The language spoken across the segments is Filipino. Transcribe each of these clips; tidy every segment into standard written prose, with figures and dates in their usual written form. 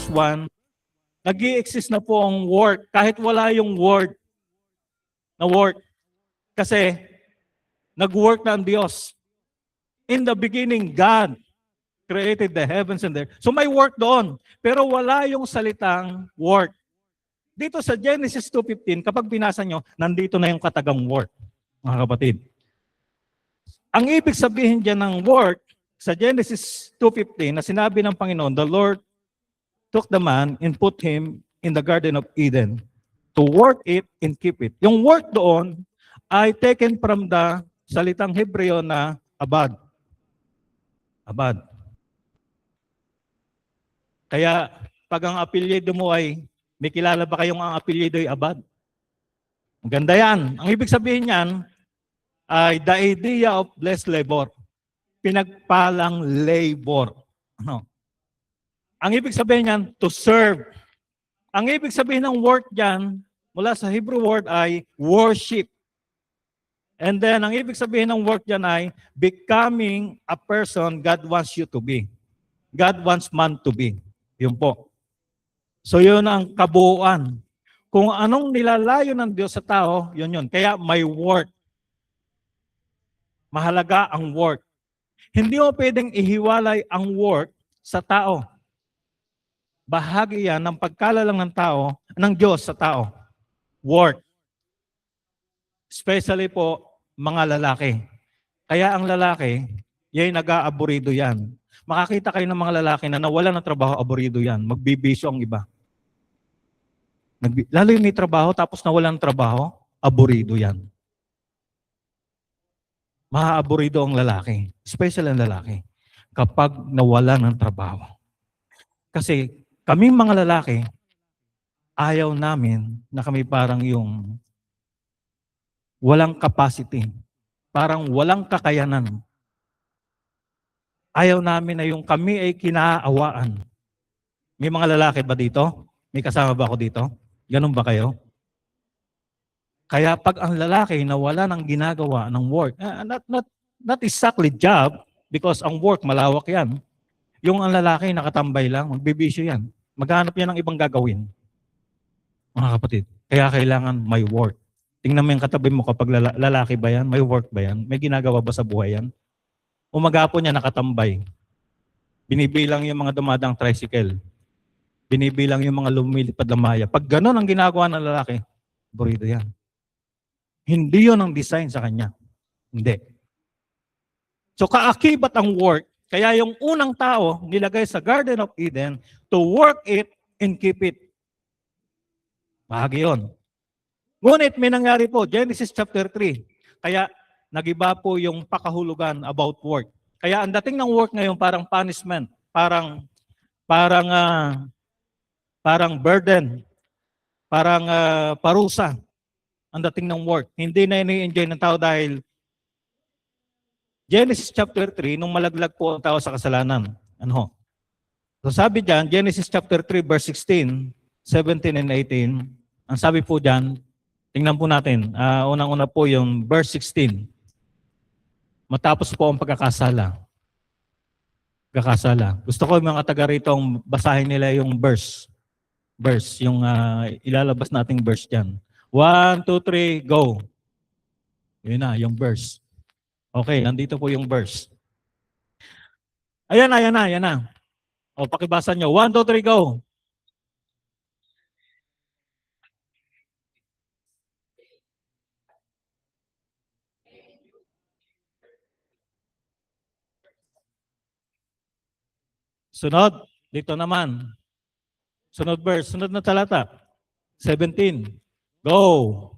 verse 1, nag-i-exist na po ang work kahit wala yung word na work. Kasi nag-work na ang Diyos. In the beginning, God created the heavens and the earth. So may work doon. Pero wala yung salitang work. Dito sa Genesis 2:15, kapag binasa nyo, nandito na yung katagang work, mga kapatid. Ang ibig sabihin dyan ng work, sa Genesis 2:15, na sinabi ng Panginoon, the Lord took the man and put him in the Garden of Eden to work it and keep it. Yung work doon ay taken from the salitang Hebreo na abad. Abad. Kaya pag ang apelyido mo ay, may kilala ba kayong ang apelyido ay abad? Maganda yan. Ang ibig sabihin niyan ay the idea of blessed labor. Pinagpalang labor. Ano? Ang ibig sabihin niyan, to serve. Ang ibig sabihin ng work diyan, mula sa Hebrew word ay worship. And then, ang ibig sabihin ng work diyan ay becoming a person God wants you to be. God wants man to be. Yun po. So yun ang kabuuan. Kung anong nilalayo ng Diyos sa tao, yun yun. Kaya may work. Mahalaga ang work. Hindi mo pwedeng ihiwalay ang work sa tao. Bahagi yan ng pagkalalang ng tao, ng Diyos sa tao. Work. Especially po, mga lalaki. Kaya ang lalaki, yan nag-aaburido yan. Makakita kayo ng mga lalaki na nawalan ng trabaho, aburido yan. Magbibisyo ang iba. Lalo yung may trabaho, tapos nawalan ng trabaho, aburido yan. Maaaburido ang lalaki. Especially ang lalaki. Kapag nawalan ng trabaho. Kasi kaming mga lalaki, ayaw namin na kami parang yung walang capacity. Parang walang kakayanan. Ayaw namin na yung kami ay kinaawaan. May mga lalaki ba dito? May kasama ba ako dito? Ganun ba kayo? Kaya pag ang lalaki na wala ng ginagawa ng work, not exactly job, because ang work malawak yan. Yung ang lalaki nakatambay lang, magbibisyo yan. Maghanap yan ng ibang gagawin. Mga kapatid, kaya kailangan may work. Tingnan mo yung katabi mo kapag lalaki ba yan? May work ba yan? May ginagawa ba sa buhay yan? Umagapon niya nakatambay. Binibilang yung mga dumadang tricycle. Binibilang yung mga lumilipad na maya. Pag gano'n ang ginagawa ng lalaki, burido yan. Hindi yun ang design sa kanya. Hindi. So kaakibat ang work, kaya yung unang tao nilagay sa Garden of Eden to work it and keep it. Bahagi yun. Ngunit may nangyari po, Genesis chapter 3. Kaya nagiba po yung pakahulugan about work. Kaya ang dating ng work ngayon parang punishment, parang burden, parang parusa ang dating ng work. Hindi na ini-enjoy ng tao dahil Genesis chapter 3, nung malaglag po ang tao sa kasalanan. Ano? So sabi diyan, Genesis chapter 3 verse 16, 17 and 18, ang sabi po diyan, tingnan po natin, unang-una po yung verse 16. Matapos po ang pagkakasala. Gusto ko yung mga taga rito basahin nila yung verse, yung ilalabas nating verse diyan. 1, 2, 3, go. Yun na, yung verse. Okay, nandito po yung verse. Ayan na. O, pakibasa nyo. 1, 2, 3, go. Sunod, dito naman. Sunod verse, sunod na talata. 17. Go.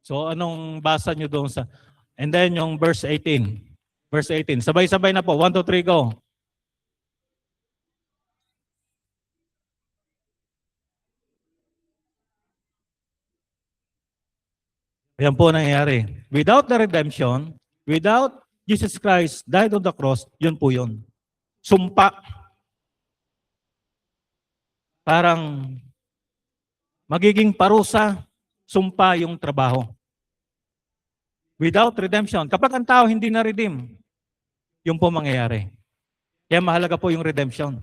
So anong basa nyo doon sa... And then yung verse 18. Verse 18. Sabay-sabay na po. 1, 2, 3, go. Yan po nangyayari. Without the redemption, without Jesus Christ died on the cross, yun po yun. Sumpa. Parang magiging parusa, sumpa yung trabaho. Without redemption, kapag ang tao hindi na-redeem, yun po mangyayari. Kaya mahalaga po yung redemption.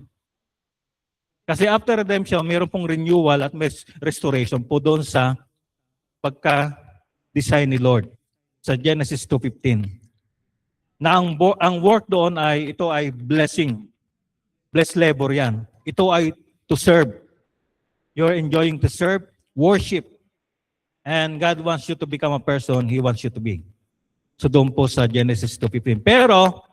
Kasi after redemption, mayroon pong renewal at may restoration po doon sa pagka-design ni Lord. Sa Genesis 2:15. Na ang work doon ay, ito ay blessing. Blessed labor yan. Ito ay to serve. You're enjoying to serve, worship. And God wants you to become a person He wants you to be. So doon po sa Genesis 2:15. Pero,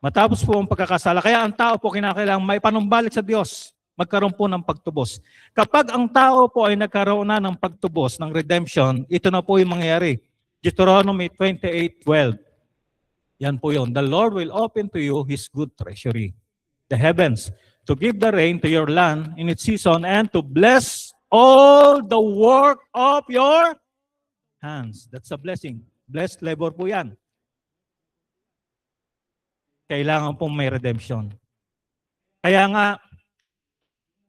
matapos po ang pagkakasala, kaya ang tao po kinakailangan may panumbalik sa Diyos. Magkaroon po ng pagtubos. Kapag ang tao po ay nagkaroon na ng pagtubos, ng redemption, ito na po yung mangyayari. Deuteronomy 28:12. Yan po yun. The Lord will open to you His good treasury, the heavens, to give the rain to your land in its season and to bless all the work of your hands. That's a blessing. Blessed labor po yan. Kailangan pong may redemption. Kaya nga,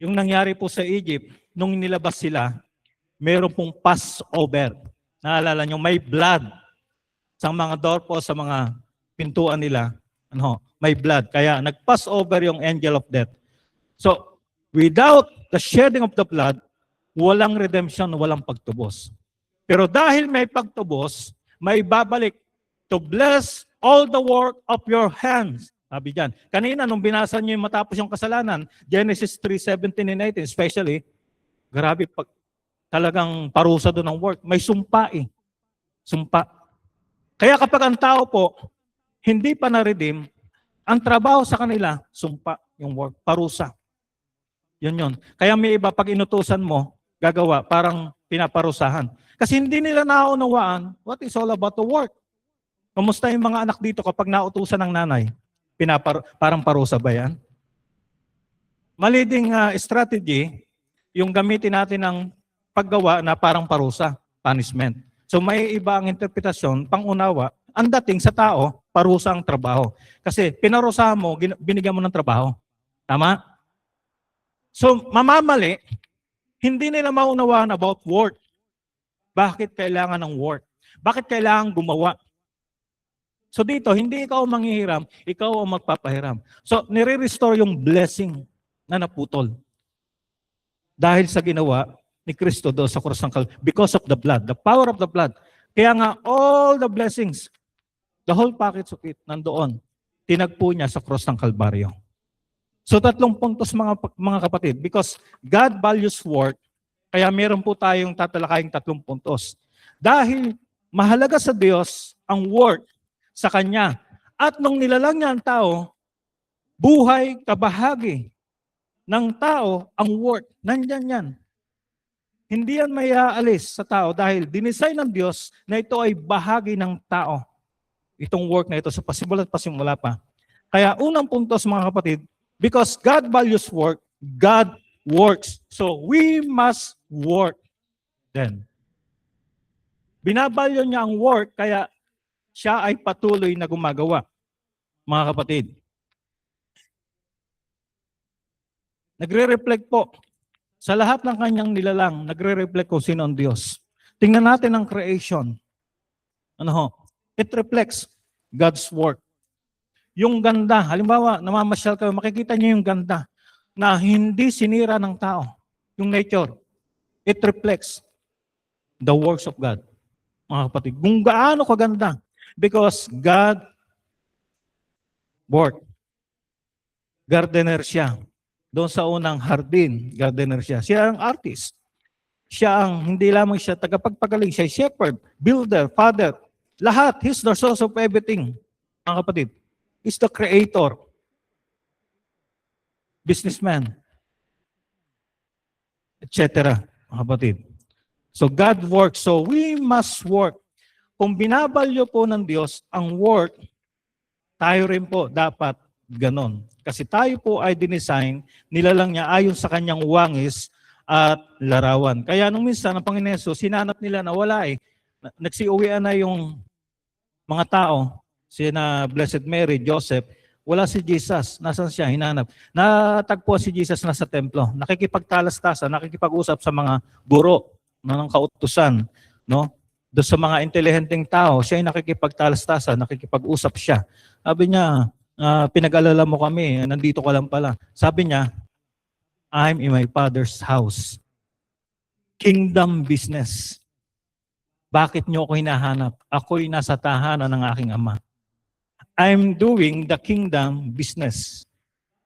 yung nangyari po sa Egypt, nung nilabas sila, meron pong Passover. Naalala nyo, may blood sa mga doorpost, sa mga pintuan nila. May blood. Kaya nag-Passover yung angel of death. So, without the shedding of the blood, walang redemption, walang pagtubos. Pero dahil may pagtubos, may babalik to bless all the work of your hands. Sabi dyan. Kanina, nung binasa nyo yung matapos yung kasalanan, Genesis 3:17 and 18, especially, grabe, talagang parusa doon ng work. May sumpa eh. Sumpa. Kaya kapag ang tao po, hindi pa na-redeem, ang trabaho sa kanila, sumpa yung work, parusa. Yun. Kaya may iba, pag inutusan mo, gagawa, parang pinaparusahan. Kasi hindi nila naunawaan what is all about the work. Kumusta yung mga anak dito kapag nautusan ng nanay? Parang parusa ba yan? Mali ding strategy, yung gamitin natin ng paggawa na parang parusa, punishment. So may iba ang interpretasyon, pangunawa, ang dating sa tao, parusa ang trabaho. Kasi pinarusahan mo, binigyan mo ng trabaho. Tama? So mamamali, hindi nila maunawaan about work. Bakit kailangan ng work? Bakit kailangan gumawa? So dito, hindi ikaw manghihiram, ikaw ang magpapahiram. So nire-restore yung blessing na naputol. Dahil sa ginawa ni Kristo doon sa krus ng Kalbaryo. Because of the blood, the power of the blood. Kaya nga, all the blessings, the whole package of it, nandoon. Tinagpo niya sa krus ng Kalbaryo. So 3 puntos mga kapatid. Because God values work, kaya meron po tayong tatalakaying 3 puntos. Dahil mahalaga sa Diyos ang work sa Kanya. At nung nilalang niya ang tao, buhay kabahagi ng tao ang work. Nandyan yan. Hindi yan may aalis sa tao dahil dinisign ng Diyos na ito ay bahagi ng tao. Itong work na ito sa pasimula pa. Kaya unang puntos mga kapatid, because God values work, God works. So we must work then. Binabalyo niya ang work kaya siya ay patuloy na gumagawa. Mga kapatid. Nagre-reflect po sa lahat ng kanyang nilalang, nagre-reflect kung sino ang Diyos. Tingnan natin ang creation. It reflects God's work. Yung ganda, halimbawa, namamasyal kayo, makikita niyo yung ganda na hindi sinira ng tao. Yung nature. It reflects the works of God. Mga kapatid, kung gaano kaganda. Because God worked. Gardener siya. Doon sa unang hardin, gardener siya. Siya ang artist. Siya ang, hindi lamang siya tagapagpagaling, siya shepherd, builder, father. Lahat, He's the source of everything. Mga kapatid, He's the creator. Businessman. Etc. Mga kapatid. So God works. So we must work. Kung binabalyo po ng Diyos ang work, tayo rin po dapat ganon. Kasi tayo po ay dinesign, nilalang niya ayon sa kanyang wangis at larawan. Kaya nung minsan, ang Panginoon Yesus, sinanap nila na wala eh. Nagsiuwian na yung mga tao si na Blessed Mary, Joseph, wala si Jesus. Nasaan siya? Hinanap. Natagpo si Jesus na sa templo. Nakikipagtalastasan, nakikipag-usap sa mga guro ng kautusan. No? Doon sa mga intelihenteng tao, siya ay nakikipagtalastasan, nakikipag-usap siya. Sabi niya, pinag-alala mo kami, nandito ka lang pala. Sabi niya, I'm in my Father's house. Kingdom business. Bakit niyo ako hinahanap? Ako'y nasa tahanan ng aking Ama. I'm doing the kingdom business.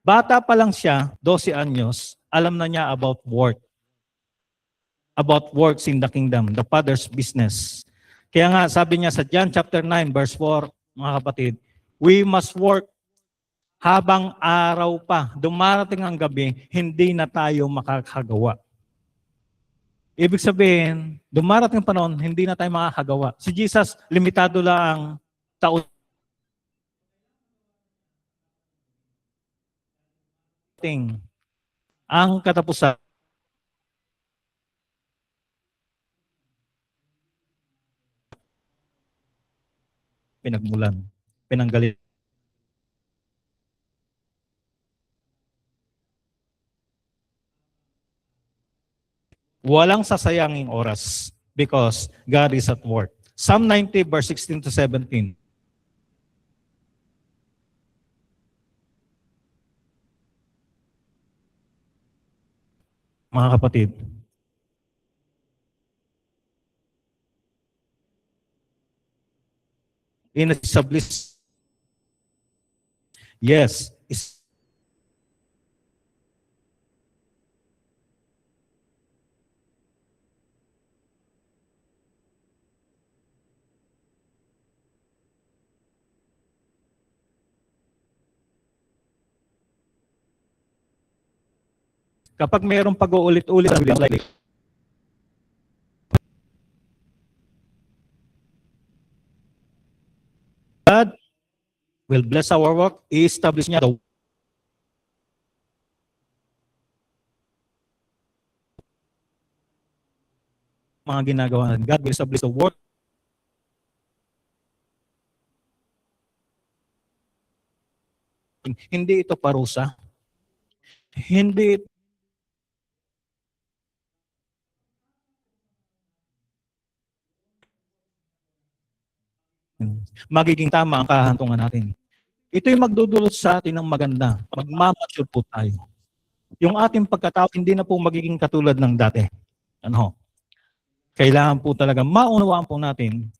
Bata pa lang siya, 12 anyos, alam na niya about work. About works in the kingdom, the Father's business. Kaya nga, sabi niya sa John chapter 9, verse 4, mga kapatid, we must work habang araw pa. Dumarating ang gabi, hindi na tayo makakagawa. Ibig sabihin, dumarating ang panahon, hindi na tayo makakagawa. Si Jesus, limitado lang taon. Ang katapusan, pinagmulan, pinanggalit. Walang sasayanging oras because God is at work. Psalm 90 verse 16 to 17. Mga kapatid, in-establish, yes, kapag mayroong pag-uulit-ulit, God will bless our work, i-establish niya the mga ginagawa natin. God will establish the work. Hindi ito parusa. Hindi magiging tama ang kahantungan natin. Ito'y magdudulot sa atin ng maganda. Magmamature po tayo. Yung ating pagkatao hindi na po magiging katulad ng dati. Ano? Kailangan po talaga maunawaan po natin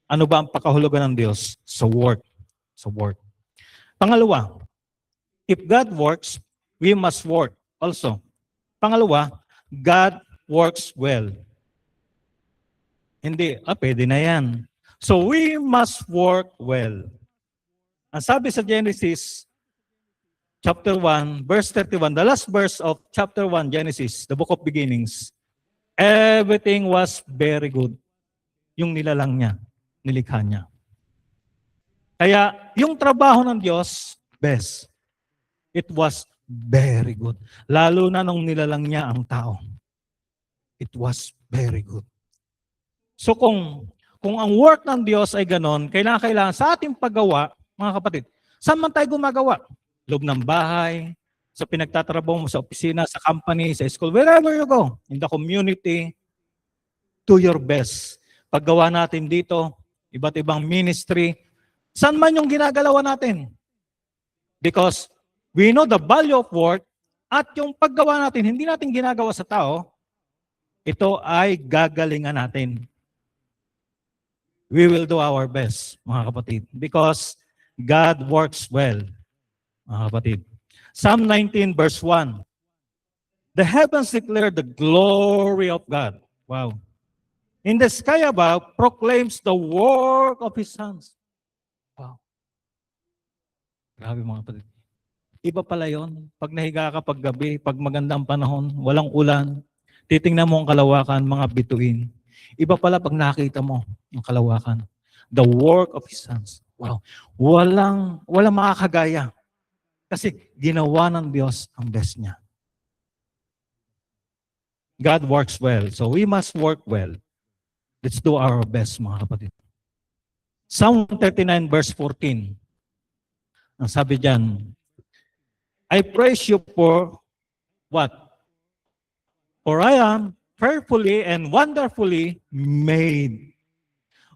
ano ba ang pakahulugan ng Diyos sa work. Sa work. Pangalawa, if God works, we must work also. Pangalawa, God works well. Hindi, pwede na yan. So we must work well. Ang sabi sa Genesis chapter 1, verse 31, the last verse of chapter 1, Genesis, the book of beginnings, everything was very good. Yung nilalang niya, nilikha niya. Kaya yung trabaho ng Diyos, best. It was very good. Lalo na nung nilalang niya ang tao. It was very good. So kung ang work ng Diyos ay ganon, kailangan sa ating paggawa, mga kapatid, saan man tayo gumagawa? Loob ng bahay, sa pinagtatrabaho mo, sa opisina, sa company, sa school, wherever you go, in the community, do your best. Paggawa natin dito, iba't ibang ministry, saan man yung ginagalawa natin. Because we know the value of work at yung paggawa natin, hindi natin ginagawa sa tao, ito ay gagalingan natin. We will do our best, mga kapatid, because God works well, mga kapatid. Psalm 19 verse 1. The heavens declare the glory of God. Wow. In the sky above proclaims the work of His hands. Wow. Grabe mga kapatid. Iba pala yon. Pag nahiga ka pag gabi, pag magandang panahon, walang ulan, titingnan mo ang kalawakan, mga bituin. Iba pala pag nakita mo ang kalawakan. The work of His hands. Wow. Walang makakagaya. Kasi ginawa ng Diyos ang best niya. God works well. So we must work well. Let's do our best, mga kapatid. Psalm 39 verse 14. Ang sabi diyan, I praise you for what? For I am fearfully and wonderfully made.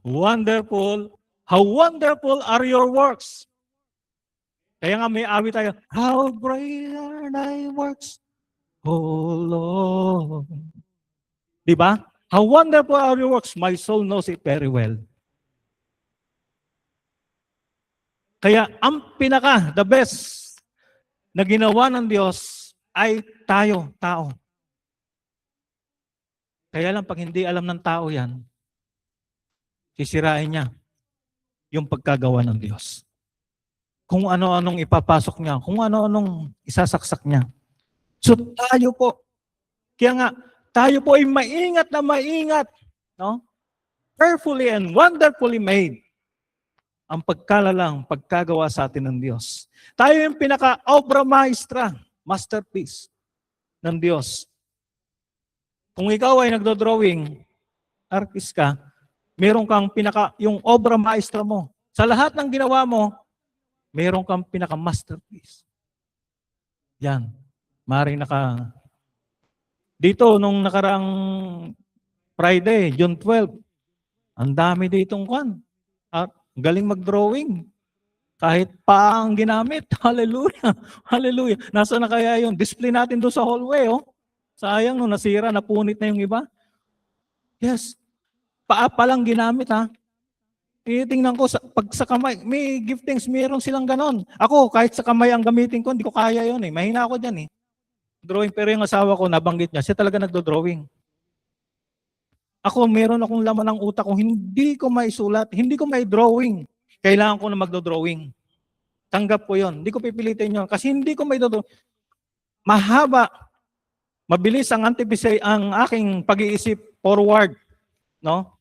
Wonderful. How wonderful are your works. Kaya nga may awit tayo, how great are thy works, O Lord. Di ba? How wonderful are your works, my soul knows it very well. Kaya ang pinaka, the best na ginawa ng Diyos ay tayo, tao. Kaya lang pag hindi alam ng tao yan, sisirain niya yung pagkagawa ng Diyos. Kung ano-anong ipapasok niya, kung ano-anong isasaksak niya. So tayo po, kaya nga, tayo po ay maingat na maingat, no? Carefully and wonderfully made ang pagkalalang pagkagawa sa atin ng Diyos. Tayo yung pinaka-obra maestra, masterpiece ng Diyos. Kung ikaw ay nagdo-drawing, artist ka, meron kang yung obra maestra mo. Sa lahat ng ginawa mo, meron kang pinaka-masterpiece. Yan. Maring dito, nung nakaraang Friday, June 12, ang dami ditong at galing mag-drawing. Kahit pa ang ginamit. Hallelujah. Hallelujah. Nasaan na kaya yun? Display natin doon sa hallway. Oh. Sayang, no, nasira, napunit na yung iba. Yes. Paa pa lang ginamit, ha? Tingnan ko, pag sa kamay, may giftings, mayroon silang ganon. Ako, kahit sa kamay ang gamitin ko, hindi ko kaya yun eh. Mahina ako dyan eh. Drawing, pero yung asawa ko, nabanggit niya, siya talaga nagdo-drawing. Ako, meron akong laman ng utak ko, hindi ko maisulat, hindi ko may drawing. Kailangan ko na magdo-drawing. Tanggap ko yon. Hindi ko pipilitin yon kasi hindi ko may drawing. Mahaba, mabilis ang aking pag-iisip forward, no?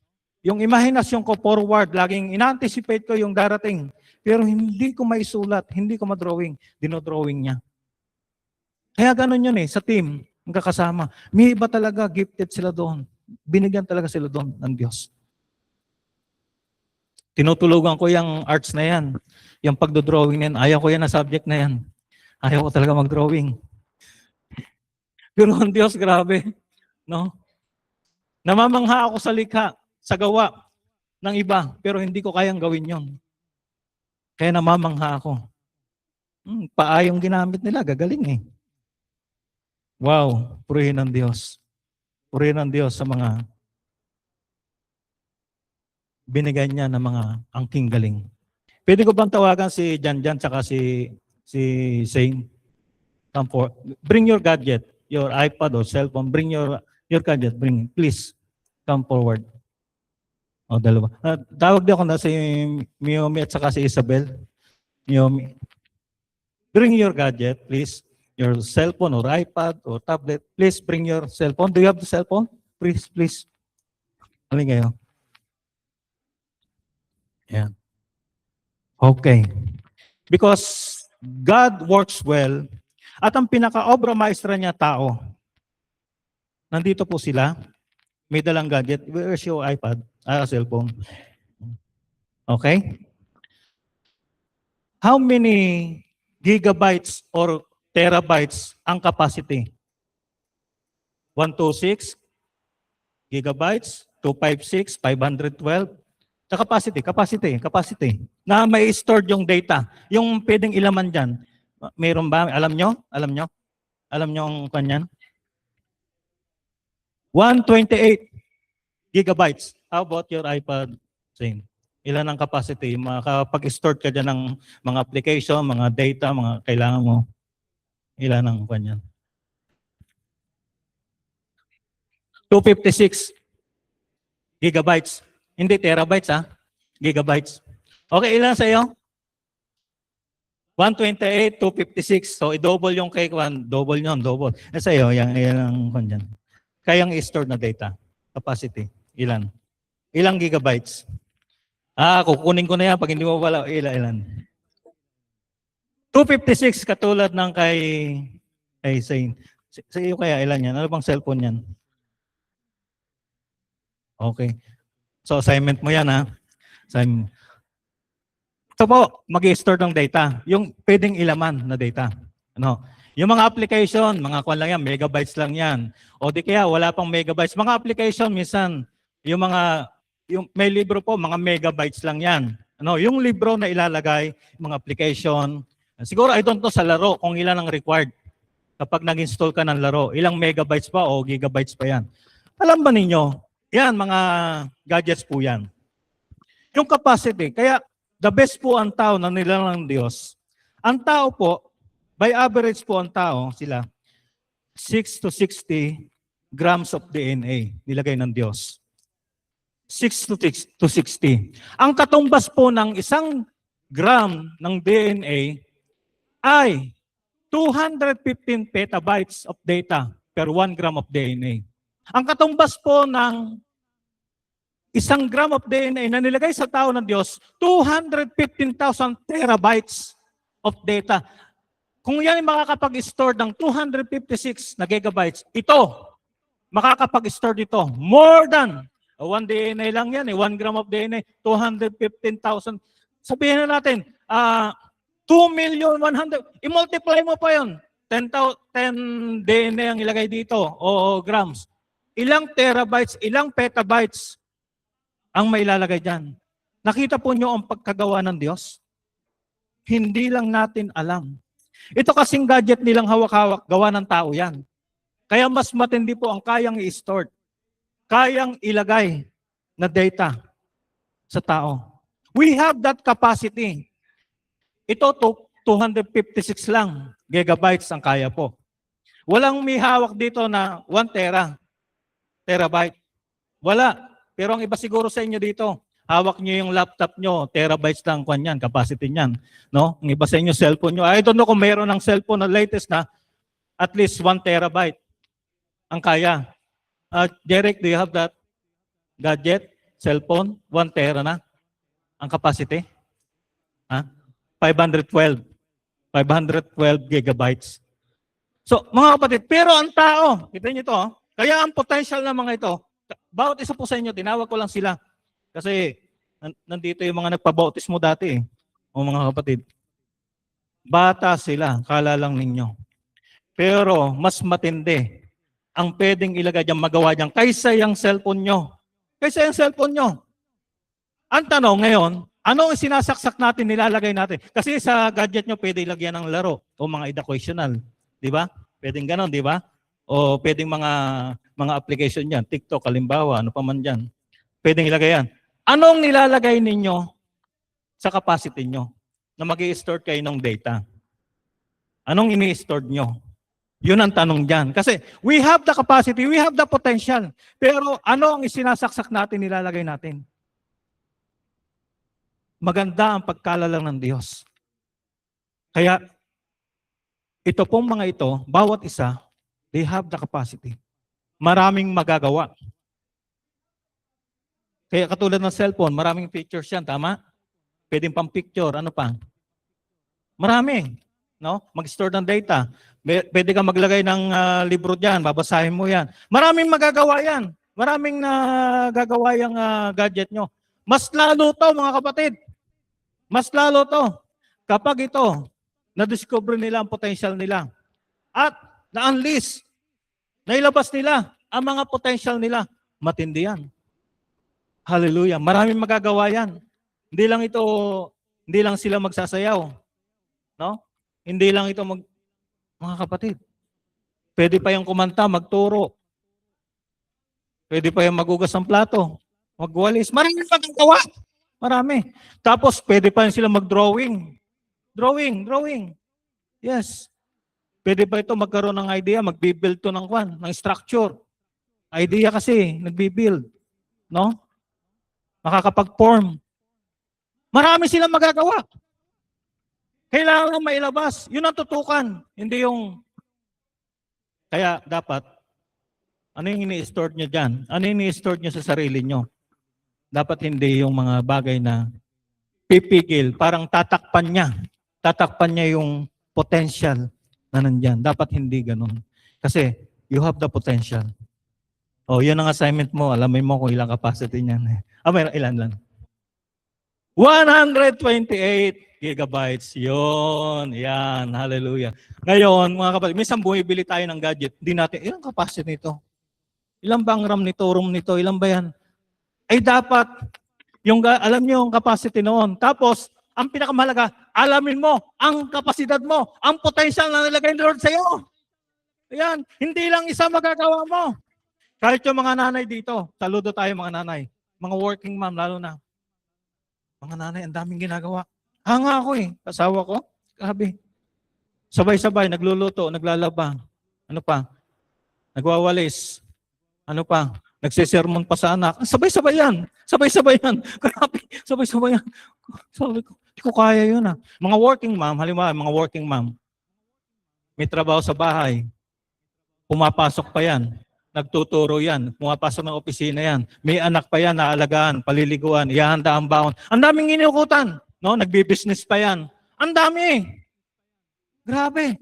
Yung imahinasyon ko forward, laging ina-anticipate ko yung darating. Pero hindi ko maisulat, hindi ko ma-drawing. Dino-drawing niya. Kaya ganun yun sa team, magkakasama. May iba talaga, gifted sila doon. Binigyan talaga sila doon ng Diyos. Tinutulugan ko yung arts na yan. Yung pagdodrawing na yan. Ayaw ko yan na subject na yan. Ayaw ko talaga mag-drawing. Pero ang Diyos, grabe. No? Namamangha ako sa likha, sa gawa ng iba, pero hindi ko kayang gawin yon. Kaya namamangha ako. Paayong ginamit nila, gagaling eh. Wow, purihin ng Diyos. Purihin ng Diyos sa mga binigay niya ng mga angking galing. Pwede ko bang tawagan si Jan tsaka si Zane? Come for. Bring your gadget, your iPad or cellphone. Bring your gadget. Bring, please. Come forward. O, dalawa. Tawag din ako na si Miomi at saka si Isabel. Miomi. Bring your gadget, please. Your cellphone or iPad or tablet. Please bring your cellphone. Do you have the cellphone? Please. Halin kayo. Yan. Okay. Because God works well at ang pinaka-obra maestra niya tao. Nandito po sila. May dalang gadget. Where's your iPad? Cellphone. Okay? How many gigabytes or terabytes ang capacity? 126 gigabytes, 256, 512. Sa capacity. Na may stored yung data. Yung pwedeng ilaman dyan. Mayroon ba? Alam nyo? Alam nyo ang kanyan? 128 gigabytes. How about your iPad? Same. Ilan ang capacity? Makapag-store ka dyan ng mga application, mga data, mga kailangan mo. Ilan ang kanyan? 256 gigabytes. Hindi terabytes, gigabytes. Okay, ilan sa iyo? 128, 256. So, i-double yung kay Kwan. Double yun, double. Sa iyo, yan ang kanyan. Kayang i-store na data. Capacity. Ilan? Ilang gigabytes? Kukunin ko na yan pag hindi mo wala. Ilan? 256 katulad ng kay Zane. Sa iyo kaya ilan yan? Ano bang cellphone yan? Okay. So assignment mo yan Assignment. Ito po, mag-i-store ng data. Yung pwedeng ilaman na data. Ano? Yung mga application, mga kwan lang yan, megabytes lang yan. O di kaya wala pang megabytes. Mga application, minsan, yung may libro po, mga megabytes lang yan. Ano? Yung libro na ilalagay, mga application, siguro I don't know sa laro kung ilan ang required. Kapag nag-install ka ng laro, ilang megabytes pa o gigabytes pa yan. Alam ba ninyo, yan, mga gadgets po yan. Yung capacity, kaya the best po ang tao na nilalang ng Diyos. Ang tao po, by average po ang tao, sila, 6 to 60 grams of DNA nilagay ng Diyos. 6 to 60. Ang katumbas po ng 1 gram ng DNA ay 215 petabytes of data per 1 gram of DNA. Ang katumbas po ng 1 gram of DNA na nilagay sa tao ng Diyos, 215,000 terabytes of data. Kung yan ay makakapag-store ng 256 na gigabytes, ito, makakapag-store dito more than 1 DNA lang yan, 1 gram of DNA, 215,000. Sabihin na natin, 2,100,000, i-multiply mo pa yun. 10 DNA ang ilagay dito, o grams. Ilang terabytes, ilang petabytes ang mailalagay dyan. Nakita po nyo ang pagkagawa ng Diyos? Hindi lang natin alam. Ito kasing gadget nilang hawak-hawak, gawa ng tao yan. Kaya mas matindi po ang kayang i-store, kayang ilagay na data sa tao. We have that capacity. Ito, 256 lang gigabytes ang kaya po. Walang may hawak dito na 1 terabyte. Wala. Pero ang iba siguro sa inyo dito, hawak nyo yung laptop nyo, terabytes lang kwan yan, capacity niyan. No? Ang iba sa inyo, cellphone nyo. I don't know kung meron ng cellphone na latest na at least 1 terabyte ang kaya. Derek, do you have that gadget, cellphone? 1 tera na ang capacity? 512 gigabytes. So, mga kapatid, pero ang tao, kita niyo ito, kaya ang potential ng mga ito, bawat isa po sa inyo, tinawag ko lang sila. Kasi nandito yung mga nagpabautismo dati o mga kapatid. Bata sila, kala lang ninyo. Pero mas matindi ang pwedeng ilagay dyan, magawa dyan, kaysa yung cellphone nyo. Kaysa yung cellphone nyo. Ang tanong ngayon, ano ang sinasaksak natin, nilalagay natin? Kasi sa gadget nyo, pwede ilagyan ng laro o mga educational. Di ba? Pwedeng ganon, di ba? O pwedeng mga application yan. TikTok, halimbawa, ano pa man dyan. Pwedeng ilagay yan. Anong nilalagay ninyo sa capacity nyo na mag-i-store kayo ng data? Anong ini-store nyo? Yun ang tanong dyan. Kasi we have the capacity, we have the potential. Pero ano ang isinasaksak natin, nilalagay natin? Maganda ang pagkalalang ng Diyos. Kaya, ito pong mga ito, bawat isa, they have the capacity. Maraming magagawa. Kaya katulad ng cellphone, maraming features yan, tama? Pwedeng pang picture, ano pa? Marami. No? Mag-store ng data. Pwede kang maglagay ng libro dyan, babasahin mo yan. Maraming magagawa yan. Maraming nagagawa yung gadget nyo. Mas lalo to, mga kapatid. Mas lalo to. Kapag ito, na-discover nila ang potential nila. At na-unleash, nailabas nila ang mga potential nila. Matindi yan. Hallelujah. Maraming magagawa yan. Hindi lang sila magsasayaw. No? Hindi lang ito mga kapatid. Pwede pa yung kumanta, magturo. Pwede pa yung magugas ng plato, magwalis. Maraming magagawa. Marami. Tapos pwede pa yung sila mag-drawing. Drawing. Yes. Pwede pa ito magkaroon ng idea, magbibuild to ng structure. Idea kasi, nagbibuild. No? Makakapag-form. Marami silang magagawa. Kailangan lang mailabas. Yun ang tutukan. Hindi yung... Kaya dapat, ano yung ini-store nyo dyan? Ano yung ini-store nyo sa sarili nyo? Dapat hindi yung mga bagay na pipigil. Parang tatakpan niya yung potential na nandyan. Dapat hindi ganun. Kasi you have the potential. O, yun ang assignment mo. Alamin mo kung ilang capacity niyan. Mayroon ilan lang. 128 gigabytes. Yun. Yan. Hallelujah. Ngayon, mga kapatid, minsan bumibili tayo ng gadget. Hindi natin, ilang capacity nito? Ilang ba ang RAM nito, ROM nito? Ilang ba yan? Ay dapat, alam niyo yung capacity noon. Tapos, ang pinakamahalaga, alamin mo ang kapasidad mo, ang potential na nilagay ni Lord sa iyo. Ayan, hindi lang isa magagawa mo. Kahit yung mga nanay dito, saludo tayo mga nanay, mga working mom lalo na. Mga nanay, ang daming ginagawa. Hanga ako kasawa ko, grabe. Sabay-sabay, nagluluto, naglalaba. Ano pa? Nagwawalis. Ano pa? Nagsisermon pa sa anak. Sabay-sabay yan. Sabay-sabay yan. Grabe, sabay-sabay yan. Sabi ko, hindi ko kaya yun Mga working mom, halimbawa, mga working mom, may trabaho sa bahay, pumapasok pa yan, nagtuturo yan, pumapasok ng opisina yan, may anak pa yan, naalagaan, paliliguan, ihahanda ang baon. Ang daming iniukutan, no? Nagbi-business pa yan. Ang dami. Grabe.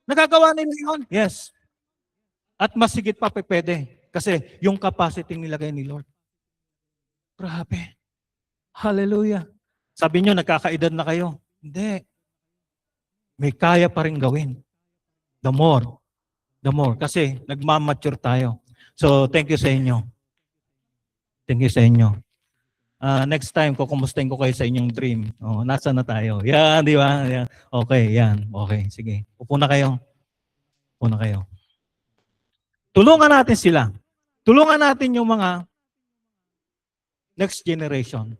Nagagawa nila yun? Yes. At mas higit pa pwede. Kasi yung capacity nilagay ni Lord. Grabe. Hallelujah. Sabi nyo, nagkakaedad na kayo. Hindi. May kaya pa rin gawin. The more. Kasi nagmamature tayo. So, thank you sa inyo. Thank you sa inyo. Next time, kukumustahin ko kayo sa inyong dream. Nasa na tayo? Yan, di ba? Yan. Okay, yan. Okay, sige. Upo na kayo. Tulungan natin sila. Tulungan natin yung mga next generation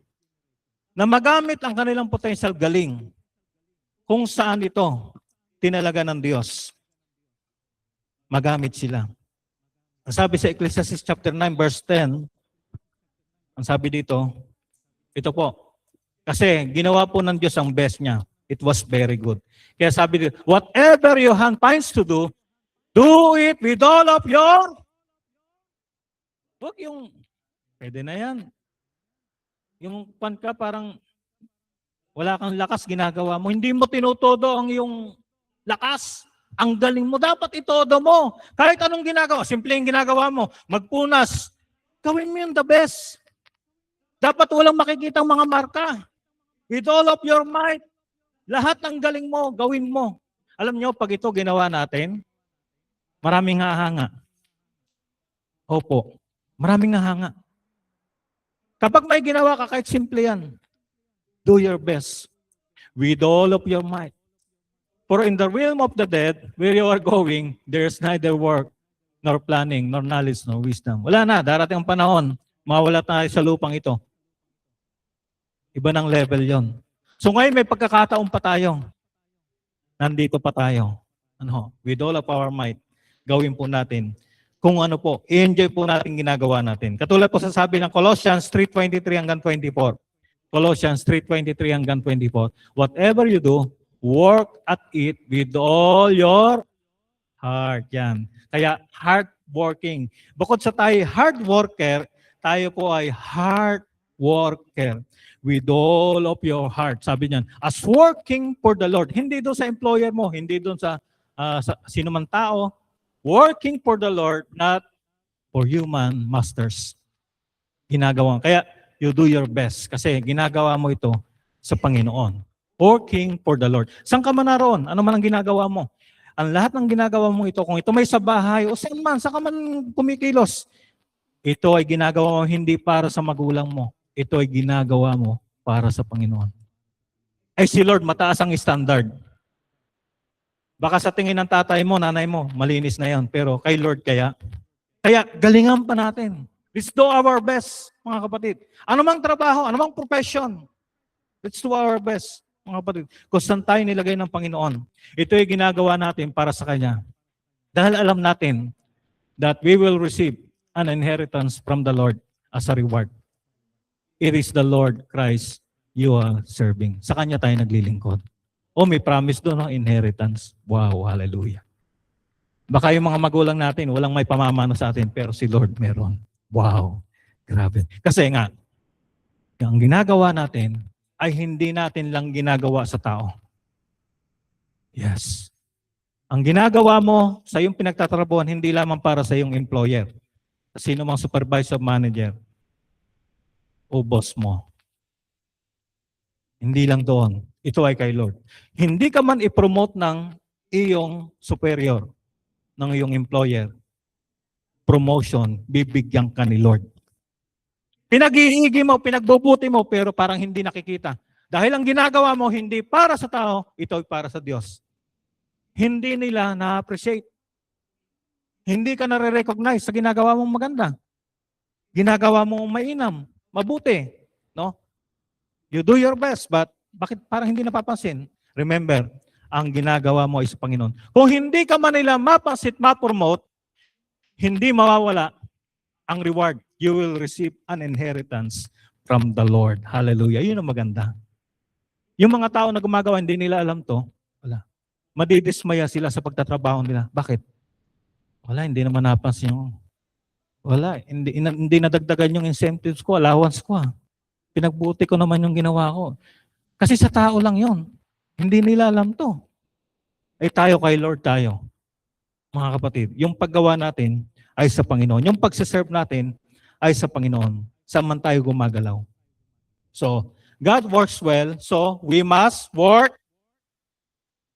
na magamit ang kanilang potential galing kung saan ito tinalaga ng Diyos. Magamit sila. Ang sabi sa Ecclesiastes chapter 9 verse 10, ang sabi dito, ito po, kasi ginawa po ng Diyos ang best niya. It was very good. Kaya sabi dito, whatever your hand finds to do it with all of your. Huwag yung, pwede na yan. Yung pan ka parang wala kang lakas ginagawa mo. Hindi mo tinutodo ang iyong lakas. Ang galing mo. Dapat itodo mo. Kahit anong ginagawa. Simple yung ginagawa mo. Magpunas. Gawin mo yung the best. Dapat walang makikitang mga marka. With all of your might. Lahat ng galing mo, gawin mo. Alam nyo, pag ito ginawa natin, maraming hahanga. Opo. Maraming hahanga. Kapag may ginawa ka, kahit simple yan, do your best with all of your might. For in the realm of the dead, where you are going, there's neither work, nor planning, nor knowledge, nor wisdom. Wala na, darating ang panahon, mawala tayo sa lupang ito. Iba ng level yon. So ngayon may pagkakataon pa tayo. Nandito pa tayo. With all of our might, gawin po natin. Kung ano po, i-enjoy po natin ginagawa natin. Katulad po sa sabi ng Colossians 3:23 hanggang 24. Colossians 3:23 hanggang 24. Whatever you do, work at it with all your heart. Yan. Kaya hard working. Bukod sa tayo hard worker, tayo po ay heart worker. With all of your heart. Sabi niyan, as working for the Lord. Hindi doon sa employer mo, hindi doon sa sino man tao. Working for the Lord, not for human masters. Ginagawa. Kaya, you do your best. Kasi ginagawa mo ito sa Panginoon. Working for the Lord. Saan ka man naroon? Ano man ang ginagawa mo? Ang lahat ng ginagawa mo ito, kung ito may sa bahay, o saan ka man kumikilos, ito ay ginagawa mo hindi para sa magulang mo. Ito ay ginagawa mo para sa Panginoon. Ay si Lord, mataas ang standard. Baka sa tingin ng tatay mo, nanay mo, malinis na yan. Pero kay Lord kaya galingan pa natin. Let's do our best, mga kapatid. Anumang trabaho, anumang profession, let's do our best, mga kapatid. Kung saan tayo nilagay ng Panginoon, ito ay ginagawa natin para sa Kanya. Dahil alam natin that we will receive an inheritance from the Lord as a reward. It is the Lord Christ you are serving. Sa Kanya tayo naglilingkod. May promise doon, inheritance. Wow, hallelujah. Baka yung mga magulang natin, walang may pamamano sa atin, pero si Lord meron. Wow, grabe. Kasi nga, ang ginagawa natin ay hindi natin lang ginagawa sa tao. Yes. Ang ginagawa mo sa iyong pinagtatrabuhan, hindi lamang para sa iyong employer, sino mang supervisor, manager, o boss mo. Hindi lang doon. Ito ay kay Lord. Hindi ka man i-promote ng iyong superior, ng iyong employer. Promotion, bibigyan ka ni Lord. Pinag-iigi mo, pinagbubuti mo, pero parang hindi nakikita. Dahil ang ginagawa mo hindi para sa tao, ito ay para sa Diyos. Hindi nila na-appreciate. Hindi ka nare-recognize sa ginagawa mong maganda. Ginagawa mong mainam, mabuti. No? You do your best, but bakit parang hindi napapansin? Remember, ang ginagawa mo ay sa Panginoon. Kung hindi ka man nila mapansin, ma-promote, hindi mawawala ang reward. You will receive an inheritance from the Lord. Hallelujah. Yun ang maganda. Yung mga tao na gumagawa, hindi nila alam to. Wala. Madidismaya sila sa pagtatrabaho nila. Bakit? Wala, hindi naman napansin yung... Wala, hindi nadagdagan yung incentives ko, allowance ko. Pinagbuti ko naman yung ginawa ko. Kasi sa tao lang yon. Hindi nila alam to. Eh tayo kay Lord tayo. Mga kapatid, yung paggawa natin ay sa Panginoon. Yung pagsiserve natin ay sa Panginoon. Saan man tayo gumagalaw. So, God works well, so we must work.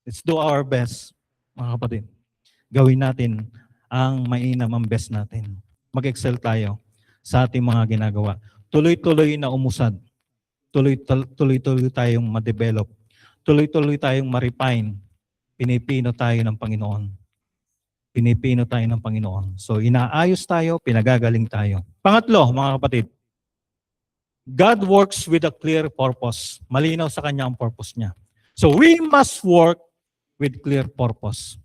Let's do our best, mga kapatid. Gawin natin ang mainam, ang best natin. Mag-excel tayo sa ating mga ginagawa. Tuloy-tuloy na umusad. Tuloy-tuloy tayong ma-develop. Tuloy-tuloy tayong ma-refine. Pinipino tayo ng Panginoon. Pinipino tayo ng Panginoon. So, inaayos tayo, pinagagaling tayo. Pangatlo, mga kapatid, God works with a clear purpose. Malinaw sa Kanya ang purpose niya. So, we must work with clear purpose.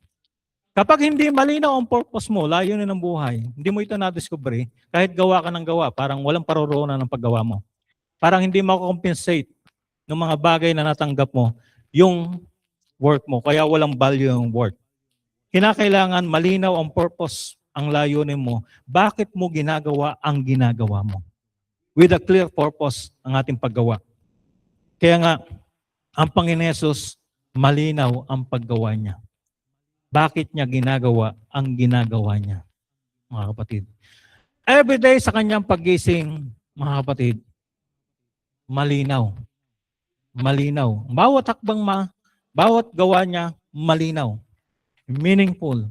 Kapag hindi malinaw ang purpose mo, layunin ng buhay, hindi mo ito na-discover, kahit gawa ka ng gawa, parang walang paroroonan ng paggawa mo. Parang hindi mako-compensate ng mga bagay na natanggap mo, yung work mo, kaya walang value yung work. Kinakailangan malinaw ang purpose, ang layunin mo, bakit mo ginagawa ang ginagawa mo. With a clear purpose ang ating paggawa. Kaya nga, ang Panginoon Hesus, malinaw ang paggawa niya. Bakit niya ginagawa ang ginagawa niya, mga kapatid. Every day sa kanyang paggising, mga kapatid, malinaw. Malinaw. Bawat hakbang bawat gawa niya, malinaw. Meaningful.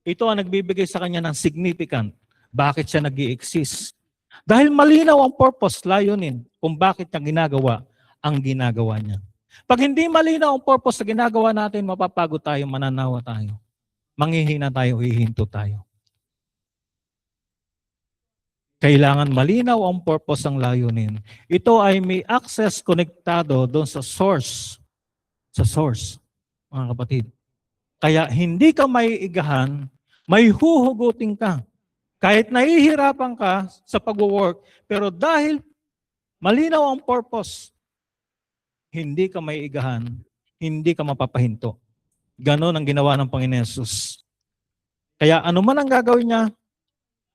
Ito ang nagbibigay sa kanya ng significant. Bakit siya nag-i-exist? Dahil malinaw ang purpose, layunin, kung bakit niya ginagawa ang ginagawa niya. Pag hindi malinaw ang purpose sa ginagawa natin, mapapagod tayo, mananawa tayo. Manghihina tayo, hihinto tayo. Kailangan malinaw ang purpose ng layunin. Ito ay may access konektado doon sa source. Sa source, mga kapatid. Kaya hindi ka may igahan, may huhugutin ka. Kahit nahihirapan ka sa pag-work, pero dahil malinaw ang purpose, hindi ka may igahan, hindi ka mapapahinto. Ganon ang ginawa ng Panginoon Hesus. Kaya ano man ang gagawin niya